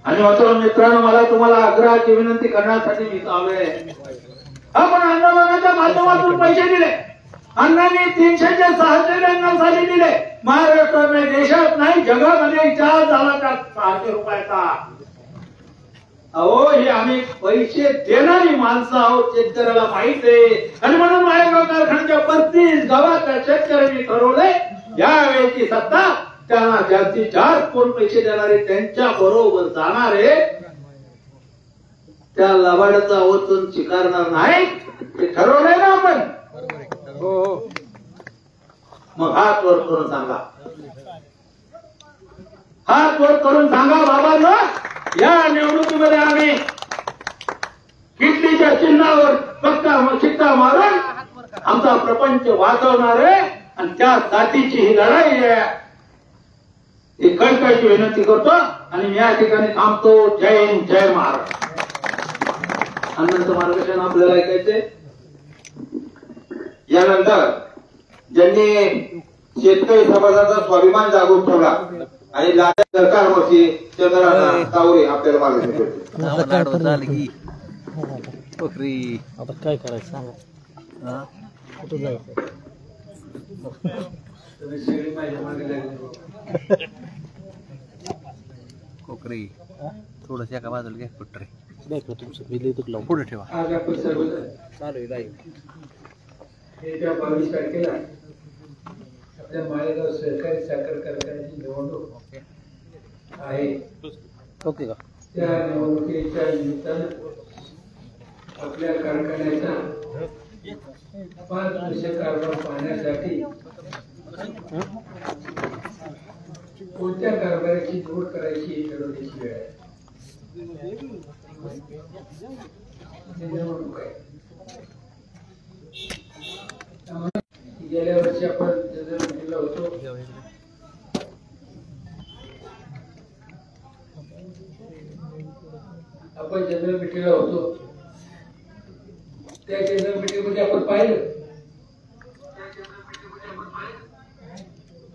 आणि मात्र मित्रांनो, मला तुम्हाला आग्रहाची विनंती करण्यासाठी मी आलोय. आपण आंदोलनाच्या माध्यमातून पैसे दिले. अण्णांनी 300 साली दिले. महाराष्ट्राने देशात नाही जगामध्ये विचार झाला त्या 600 रुपयाचा. अहो, हे आम्ही पैसे देणारी माणसं आहोत, शेतकऱ्याला माहित आहे. आणि म्हणून माळेगाव कारखान्याच्या 35 गावाच्या शेतकऱ्यांनी ठरवले यावेळेची सत्ता त्यांना जास्तीत जास्त कोण पैसे देणारे त्यांच्या बरोबर जाणारे त्या लबाड्याचा अवतन स्वीकारणार नाही, ते ठरवलंय ना आपण. मग हात वर करून सांगा, हात वर करून सांगा बाबांनो, या निवडणुकीमध्ये आम्ही किटलीच्या चिन्हावर पक्का शिक्का मारून आमचा प्रपंच वाचवणार आहे. आणि त्या जातीची ही लढाई आहे. ही कळकळीची विनंती करतो आणि मी या ठिकाणी थांबतो. जय हिंद, जय महाराष्ट्र. अण्णांचं मार्गदर्शन आपल्याला ऐकायचंय. यानंतर ज्यांनी शेतकरी समाजाचा स्वाभिमान जागृत ठेवला आणि लाट्या सरकारवरची चंद्रनाथ तावरे आपल्याला मार्गदर्शन करतो. आता काय करायचं सांगा. कुठं जायचं? सगळी माझ्या मागे लागली. कोकरी थोडस एका बाजूला घ्या कुठे देखो तुमचं बिल इथं लावून पुढे ठेवा. आज आपण सर्व चालू आहे लाईव्ह. येत्या 22 तारखेला आपल्या माळेगाव सहकारी साखर कारखान्याची निवडणूक आहे. ओके का? त्या निवडणुकीच्या निमित्तानं आपल्या कारखान्याचा 5 वर्ष कारभार पाहण्यासाठी कोणत्या कारभाराची निवड करायची ही ठरवण्याची वेळ आहे. निवडणूक आहे. गेल्या वर्षी आपण जनरल मीटिंगला होतो. आपण जनरल मीटिंगला होतो. त्या जनरल मीटिंग मध्ये आपण पाहिलं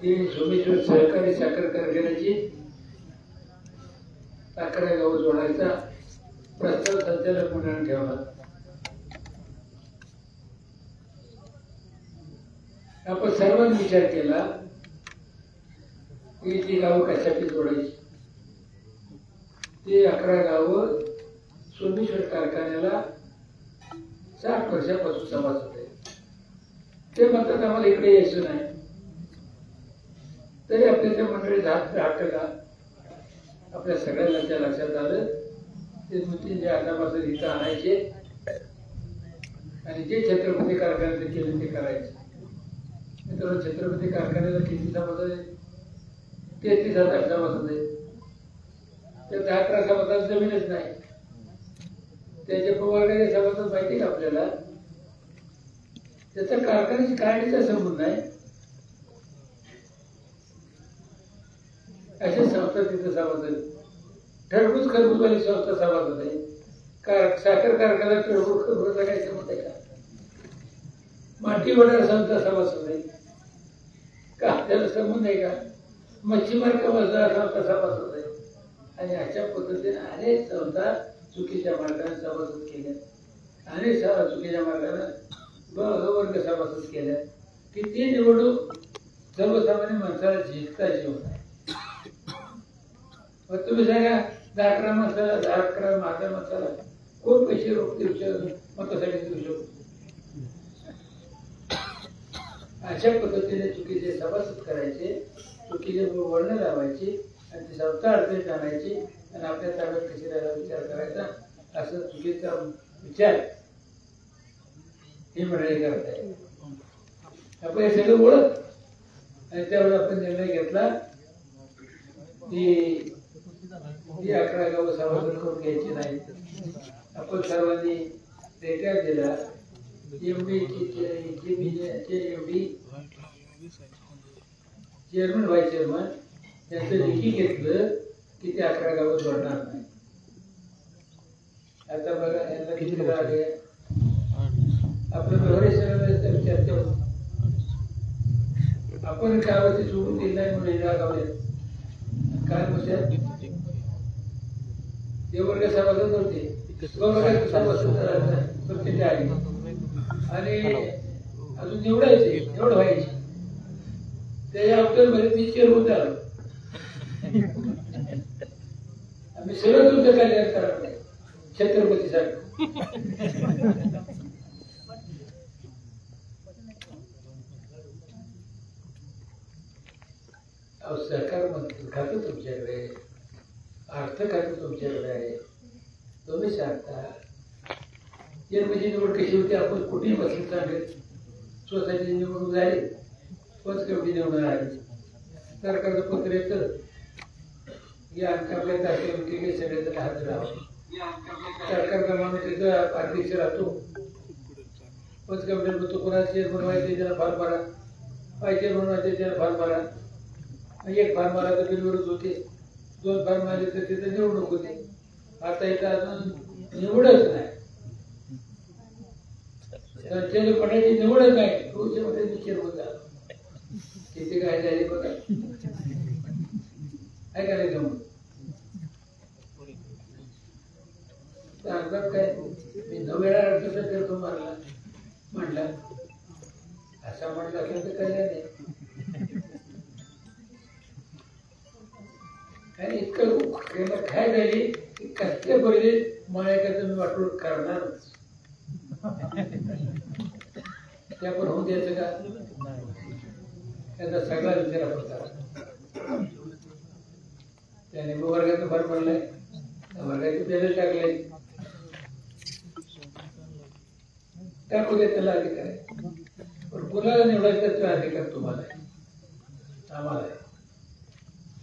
ती सोमेश्वर सहकारी साखर कारखान्याची 11 गाव जोडायचा प्रस्ताव संचालक मंडळाने ठेवला. आपण सर्वांनी विचार केला की ती गावं कशासाठी जोडायची. ती 11 गावं सोमेश्वर कारखान्याला 60 वर्षापासून सभासद आहे. ते म्हणतात आम्हाला इकडे यायचं नाही, तरी आपल्या त्या मंडळी 10% आपल्या सगळ्यांना त्या लक्षात आलं. ते 2-3 आतापासून इथं आणायचे आणि जे छत्रपती कारखान्यात केले ते करायचे. मित्रांनो, छत्रपती कारखान्याला किती सभासद आहे? 33,000 सभासद आहे. त्या 10-11 सभासद जमीनच नाही. त्याचे प्रवर्गाचे सभासद माहिती का आपल्याला? त्याचा कारखान्याची काढणीचा संबंध नाही. अशा संस्था तिथं सभासद. ठरपूस खरबूजवाली संस्था सभासद आहे. साखर कारखाना टरबूज खरबूजचा काही संबंध आहे का? माटी वडार संस्था सभासद आहे का? त्याला संबंध आहे का? मच्छीमार संस्था सभासद आहे. आणि अशा पद्धतीने अनेक संस्था चुकीच्या मार्गाने सभासद केल्या. अनेक चुकीच्या मार्गाने वर्ग सभासद केल्या की ती निवडणूक सर्वसामान्य माणसाला जिंकता येऊ नये. मग तुम्ही सांगा 10-11 माणसाला 10-11 माझ्या माणसाला कोण पैसे रोख देऊ शकतो? मतासाठी देऊ शकतो? अशा पद्धतीने चुकीचे सभासद करायचे, चुकीचे वळण लावायची आणि ती संस्था अडचणीत आणायची आणि आपल्या ताब्यात कशी राहायला विचार करायचा, असं चुकीचा विचार ही मंडळी करत आहे. आपण हे सगळं ओळख आणि त्यावेळेस आपण निर्णय घेतला की 11 गावं सभासद करून घ्यायची नाही. आपण सर्वांनी रेट्या दिला. एवढी चेअरमन व्हाईस चेअरमन त्यांचं लेखी घेतलं की ते 11 गावं जोडणार नाही. आता बघा यांना किती राग आहे. आपलं व्यवहारिक सगळं चर्चा होत. आपण गावाची सोडून दिली नाही म्हणून हे गावले काय म्हणतात देवर्ग सभासद होते. सभासद तिथे आहे आणि अजून निवडायचे निवड व्हायची. त्याच्या अवतरमध्ये मी चेअरमन झालो. आम्ही सगळं तुमचं कल्याण करत नाही छत्रपतीसाठी. सरकार खातं तुमच्याकडे, अर्थ खातं तुमच्याकडे आहे. तुम्ही सांगता चेअरमनची निवड कशी होती? आपण कुठेही बसून सांगेल. सोसायटीची निवडणूक झाली, पंचकमिटी निवडून आली, सरकारचं पत्र येतं की आपल्या तारखेला सगळ्याजण हजर राहावं. सरकारचा माणूस तिथं अध्यक्ष राहतो. पंचकमिटी तो कोणाला चेअरमन व्हायचे त्याला फार मारा, व्हायस चेअरमन व्हायचे त्याला फार मारा. एक फार मारा तर बिलविरोध होते, 2 फार मारले तर तिथे निवडणूक होते. आता इथं अजून निवडच नाही. पडायची निवडच नाही. तुमच्यामध्ये निश्चित होता किती काय झाले बघा. काय करायचं मग सांगतात काय मी 9 वेळा अर्थ करतो मारला म्हणला. असा म्हटलं असलं तर काय नाही. आणि इतकं काय झाली की कसल्या पहिले मळ्याकरता मी वाटून करणारच. त्या पण होऊन द्यायचं का? त्याचा सगळा विचार आपण करा. त्याने वर्गाचं फार पडलंय, वर्गाचे पेले टाकले, टाकू दे, त्याला अधिकार आहे. पण कुणाला निवडायचा त्याचा अधिकार तुम्हाला आहे, आम्हाला आहे.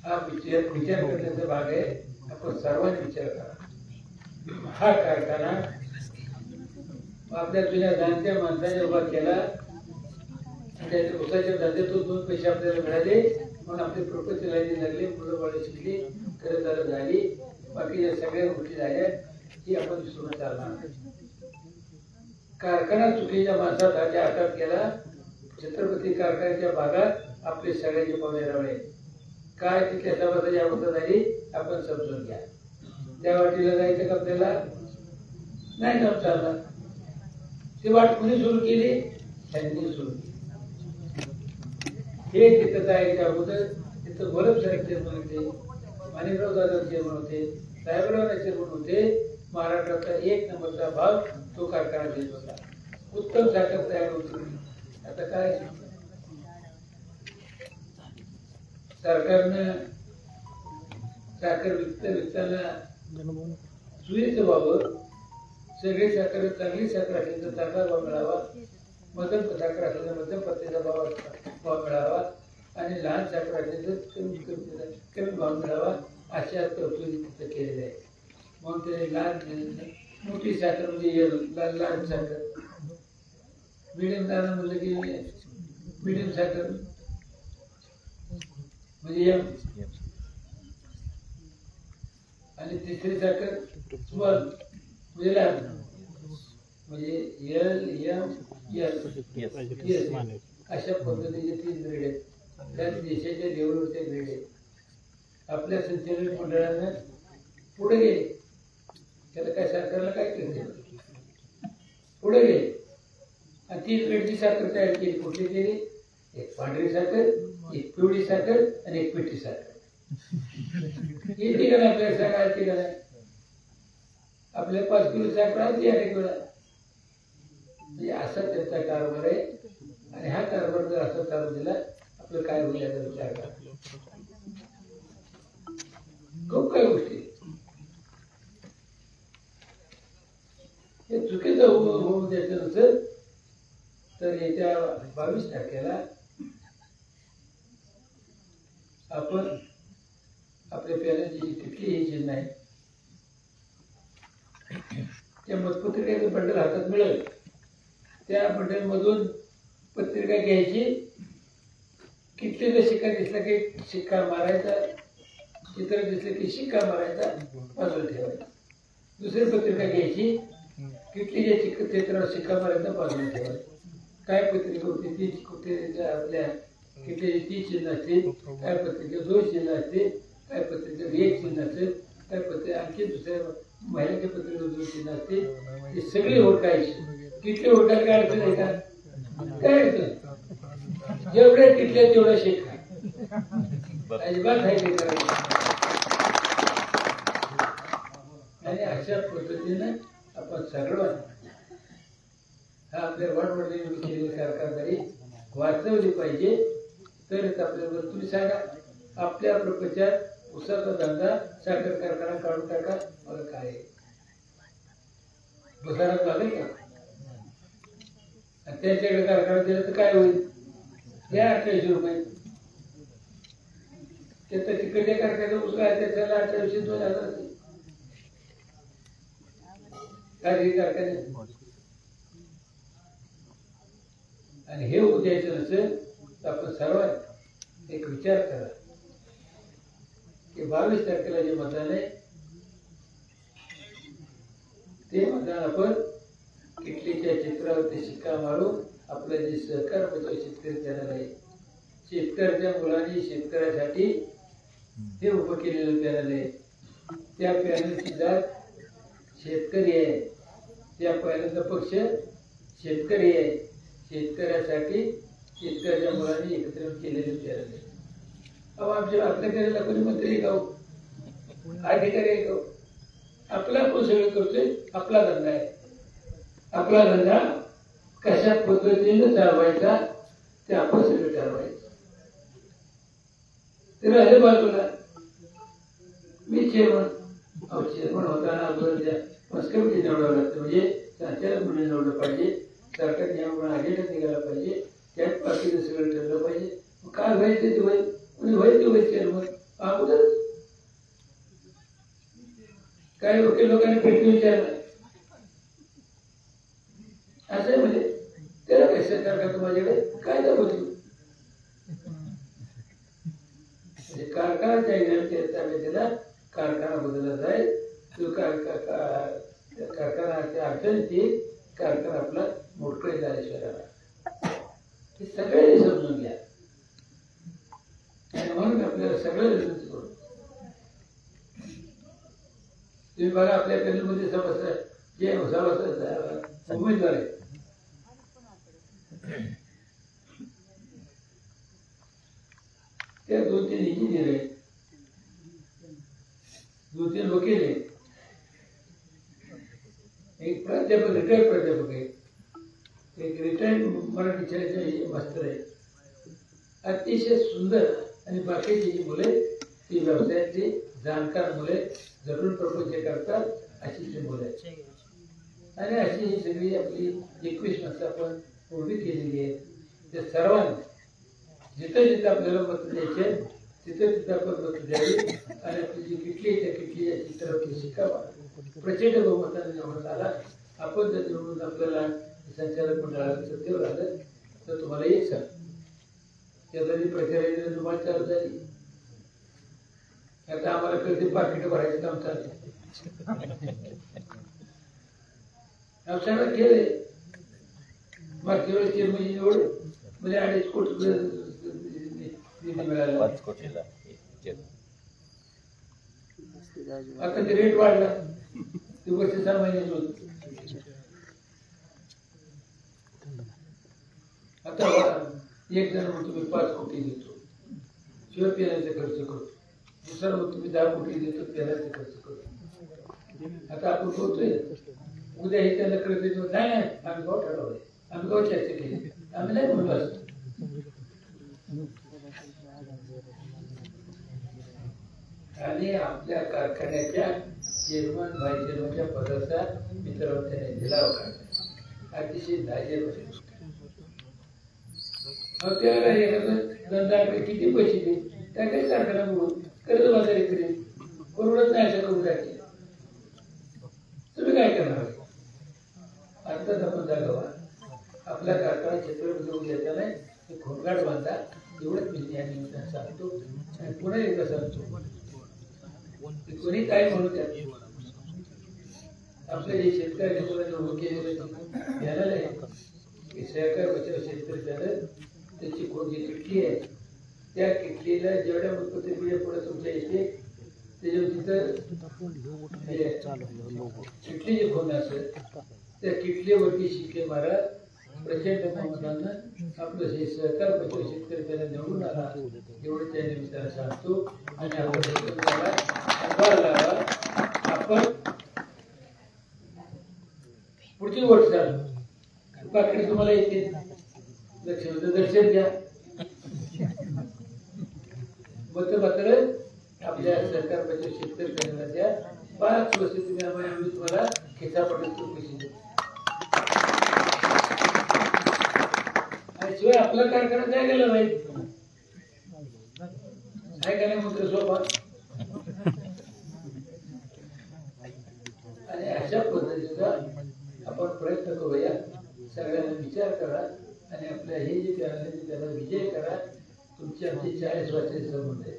हा विचार करण्याचा भाग आहे. आपण सर्वांनी विचार करा. हा कारखाना आपल्या जुन्या जाणत्या माणसाने उभा केला आणि त्याच्या उसाच्या धंद्यातून 2 पैसे आपल्याला मिळाले म्हणून आपले प्रपंच लाईनी लागले, मुलं बाळ शिकली, घरदार झाली, बाकीच्या सगळ्या गोष्टी झाल्या. ही आपण विसरून चालणार नाही. कारखाना चुकीच्या माणसात हातात गेला. छत्रपती कारखान्याच्या भागात आपले सगळ्यांचे पाहुणे रावळे काय तिथल्या सभासदाची अवस्था झाली आपण समजून घ्या. त्या वाटीला जायचं का आपल्याला नाही जाऊ चालला. ती वाट कुणी सुरू केली त्यांनी सुरू केली. हे तिथं जायच्या अगोदर तिथं गोरख साहेब चेअरमन होते, माणिकराव दादा चेअरमन होते, साहेबराव चेअरमन होते. महाराष्ट्राचा 1 नंबरचा भाग तो कारखाना देत होता. उत्तम साखर तयार होती. आता काय सरकारनं साखर विकताना सुईचं व्हावं, सगळी साखर चांगली साखर असली तर चांगला भाव मिळावा, मध्यम साखर असली तर मध्यम पत्तीचा भाव मिळावा आणि लहान साखर असली तर कमी भाव मिळावा अशा तरतुदी तिथं केलेल्या आहेत. मग ते लहान मोठी साखर म्हणजे लहान साखर, मिडियम दाणा म्हणलं की मिडियम साखर म्हणजे आणि तिसरी साखर स्मॉल म्हणजे लहान म्हणजे अशा पद्धतीचे 3 ग्रेड आहेत. त्या देशाच्या लेवलवरचे ग्रेड आहेत. आपल्या संचालक मंडळानं पुढे गेले, त्याला काय सरकारला काय केलं, पुढे गेले आणि 3 ग्रेडची साखर तयार केली. कुठली केली? एक पांढरी साखर, एक पिवळी साखर आणि एक पिठी साखर. येते का नाही आपल्याला सांगा, येते का नाही? आपल्या 5 किलो साखर आहे 1 वेळा. म्हणजे असा त्यांचा कारभार आहे. आणि हा कारभार जर असा चालू दिला आपलं काय होईल याचा विचार करा. खूप काही गोष्टी हे चुकीचं होऊन द्यायचं नसेल तर येत्या 22 तारखेला आपण आपल्या पॅनलची तिथली ही चिन्ह आहे त्या मतपत्रिकेचं बंडल हातात मिळेल. त्या बंडलमधून पत्रिका घ्यायची, कितीचा शिक्का दिसला की शिक्का मारायचा, चित्र दिसलं की शिक्का मारायचा, बाजूला ठेवायचा. दुसरी पत्रिका घ्यायची, किटलीच्या चित्रावर शिक्का मारायचा, बाजूला ठेवायचा. काय पत्रिका होती ती कुठे आपल्या किटलीची 3 चिन्ह असतील, काय पत्रिका 2 चिन्ह असतील, काय पत्रिका 1 चिन्ह असेल, काय पत्रिका आणखी दुसऱ्या महिन्याच्या पत्रिका 2 चिन्ह असतील. ही सगळी ओळखायची. किटली ओळखायला काय अडचण आहे का? काय अडचण? जेवढ्या किटल्या तेवढ्या शिका. अजिबात आहे ते करायचं. आणि अशा पद्धतीनं आपण सर्वांना हा आपल्या वाटवडील केलेली कारखानदारी वाचवली पाहिजे. तरच आपल्याबरोबर तुम्ही सांगा आपल्या प्रपंचात उसाचा धंदा साखर कारखाना काढून टाका, मला काय बसारात लागेल का? आणि त्यांच्याकडे कारखाना दिला तर काय होईल? द्या 2800 रुपये. त्याचा तिकडच्या कारखान्याचा उसला आहे त्याला 2800 2000 काही कारखान्यात. आणि हे होऊ द्यायचं नसेल तर आपण सर्वात एक विचार करा की 22 तारखेला जे मतदान आहे ते मतदान आपण किटलीच्या चित्रावरती शिक्का मारून आपलं जे सहकार होतं शेतकरी पॅनल आहे, शेतकऱ्याच्या मुलांनी शेतकऱ्यासाठी हे उभं केलेलं पॅनल आहे. त्या पॅनलची जात शेतकरी आहे, त्या पॅनलचा पक्ष शेतकरी आहे. शेतकऱ्यासाठी शेतकऱ्याच्या मुलांनी एकत्र केलेले पॅनल आहे. अहो आपल्या पॅनलला कोणी मंत्री गाव अधिकारी आहे गाव आपला आपण सगळं करतोय. आपला धंदा आहे. आपला धंदा कशा पद्धतीने चालवायचा ते आपण सगळं ठरवायचं. ते राहिले बाजूला मी चेअरमन होताना अगोदर मस्करी निवडावं लागतं. म्हणजे संचालक म्हणून निवडलं पाहिजे, सरकार नियमाप्रमाणे अजेंडा निघाला पाहिजे, त्याच पार्टीचं सगळं ठरलं पाहिजे. काय व्हायचं ते होईल, होईल ते होईल चेअरमन अगोदर. काही वकील लोकांनी भेटून विचारलं असं म्हणजे त्याला काय सरकार का माझ्याकडे काय दाखवतो कारखाना त्याला कारखाना बदलला जाईल. तो कारखान्याच्या अडचणीची कारखाना आपला मोठं झाल्याशिवाय हे सगळ्यांनी समजून घ्या. म्हणून आपल्याला सगळं विनंती करू. तुम्ही बघा आपल्या पेनमध्ये सभासद जे सभासद उमेदवार आहेत त्या 2-3 इंजिनियर आहेत, 2-3 वकील आहेत, एक प्राध्यापक रिटायर्ड प्राध्यापक आहे, एक रिटायर्ड मराठी शाळेचे मास्तर आहे. अतिशय सुंदर आणि बाकीची जी मुले ती व्यवसायातली जाणकार मुले जरूर प्रपंच करतात अशी जी मुलं आहेत. आणि अशी ही सगळी आपली 21 माणसं आपण उभी केलेली आहे. त्या सर्वांनी जिथं जिथं आपल्याला मत द्यायचे तिथं तिथं आपण मत द्यावी आणि आपली जी किटली आहे त्या किटली या चित्रावरती शिकावा. प्रचंड बहुमताने निवडून आला. आपण जर निवडून आपल्याला संचालक मंडळाला सत्तेवर आलं तर तुम्हाला एक सांग त्यासाठी प्रचाराची तुम्हाला चालू झाली. आता आम्हाला कधी पाकिट भरायचं काम चाललं आमच्याला केलंय. मागच्या वेळेस चिरमुजी निवड म्हणजे 2.5 कोटी निधी मिळाला. आता ते रेट वाढला ते वर्ष 6 महिन्याचं होत. आता एक जण मग तुम्ही 5 कोटी देतो शिवाय पेण्याचा खर्च करतो, दुसरा मग तुम्ही 10 कोटी देतो पेण्याचा खर्च करतो. आता आपण बोलतोय उद्या हे त्यांना कळत नाही आम्ही गाव ठरवलंय, आम्ही गाव चर्चा केली, आम्ही नाही म्हणलो असतो. आणि आपल्या कारखान्याच्या चेअरमन व्हाईस चेअरमनच्या पदाचा मित्रांनो त्याने लिलाव काढला. अतिशय धाजे बसले. मग त्याला धंदा किती पैसे दे त्या काही कारखाना म्हणून कर्जबाजारी करेल परवडत नाही असं करून टाकेल. तुम्ही काय करणार? आताच आपण जागावा आपल्या कारखाना क्षेत्रामध्ये येऊन द्यायचा नाही ते खोंगाट बांधा एवढंच मी या निमित्तानं सांगतो. आणि पुन्हा एकदा सांगतो कोणी काय म्हणू द्या आपल्या जे शेतकऱ्याच्या मुलांना घ्यायला नाही सहकार बचाव शेतकरी झालं त्याची कोणती किटली आहे त्या किटलीला जेवढ्या उत्पत्ती बिया पुढे तुमच्या येते त्याच्यावर तिथं किटली जे फोन असेल त्या किटलीवरती शिक्के मारा. प्रचंड बहुमतानं आपलं हे सहकार बचाव शेतकरी त्याला निवडून आला एवढं त्या निमित्तानं सांगतो. आणि आपण पुढची गोष्ट चालू पाकिट तुम्हाला येते लक्ष्मीचं दर्शन घ्या. मतपत्र आपल्या सरकार बचाव शेतकरी करण्याला द्या. 5 वर्ष तुम्ही आम्ही तुम्हाला खेचापट्टी चौकशी देऊ. आणि शिवाय आपला कारखाना काय गेला नाही काय का नाही मंत्र सोपा. आणि अशा पद्धतीचा आपण प्रयत्न करूया. सगळ्यांना विचार करा आणि आपल्या हे जे त्याला विजय करा. तुमची आमची 40 वर्षाची संबंध आहे.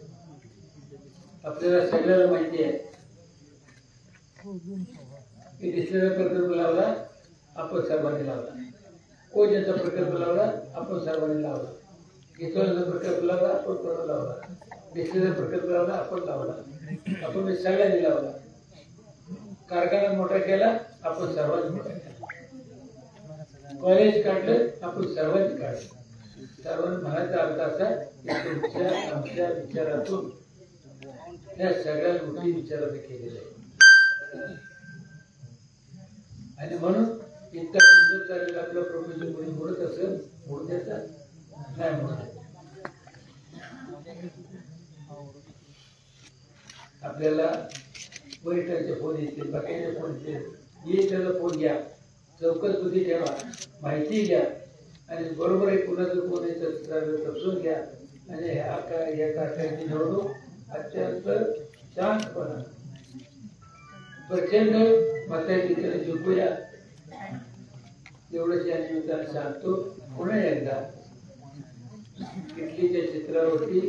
आपल्याला सगळ्याला माहिती आहे की डिस्टिलरी प्रकल्प लावला आपण सर्वांनी लावला, कोजनचा प्रकल्प लावला आपण सर्वांनी लावला, इथोनचा प्रकल्प लावला आपण कोणा लावला, डिस्टिलरी प्रकल्प लावला आपण लावला, आपण सगळ्यांनी लावला. कारखाना मोठा केला आपण सर्वांनी मोठा केला. कॉलेज काढलं आपण सर्वांनी काढलं. सर्वांनी म्हणायचा अर्थ असा की तुमच्या आमच्या विचारातून या सगळ्या गोष्टी विचाराने केलेल्या आहेत. आणि म्हणून इतका सुंदर चालेल आपलं प्रोफेशन कोणी बोलत असेल बोलू द्यायचा नाही म्हणत. आपल्याला वरिष्ठांचे फोन येतील, बाकीचे फोन येतील, ये त्याचा फोन घ्या, चौकस बुद्धी ठेवा, माहिती घ्या आणि बरोबर आहे कुणाचं कोण आहे तपसून घ्या. आणि या कारखान्याची निवडणूक अत्यंत शांतपणा प्रचंड मताधिक्याने जिंकूया एवढंच या निमित्ताने सांगतो. पुन्हा एकदा किटलीच्या चित्रावरती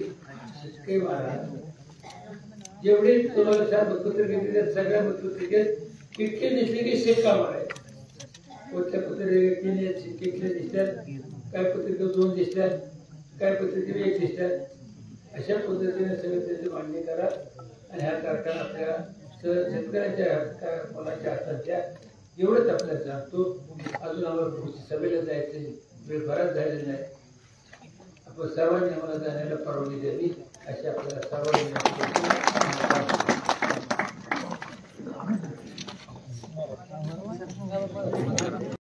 शिक्के मारा. जेवढे तुम्हाला 4 मतपत्रिका दिल्या सगळ्या मतपत्रिकेत किटली दिसली की शिक्का मारायचा. कोणत्या पत्रिकेने किटल्या दिसतात, काय पत्रिका 2 दिसतात, काय पत्रिकेने 1 दिसतात. अशा पद्धतीने सगळे त्याची मांडणी करा आणि हा कारखाना आपल्या शेतकऱ्यांच्या मुलांच्या हातात द्या. एवढंच आपल्याला सांगतो. अजून आम्हाला पुढची सभेला जायचं वेळ बराच झालेला नाही. आपण सर्वांनी आम्हाला जाण्याला परवानगी द्यावी अशी आपल्याला सर्वांनी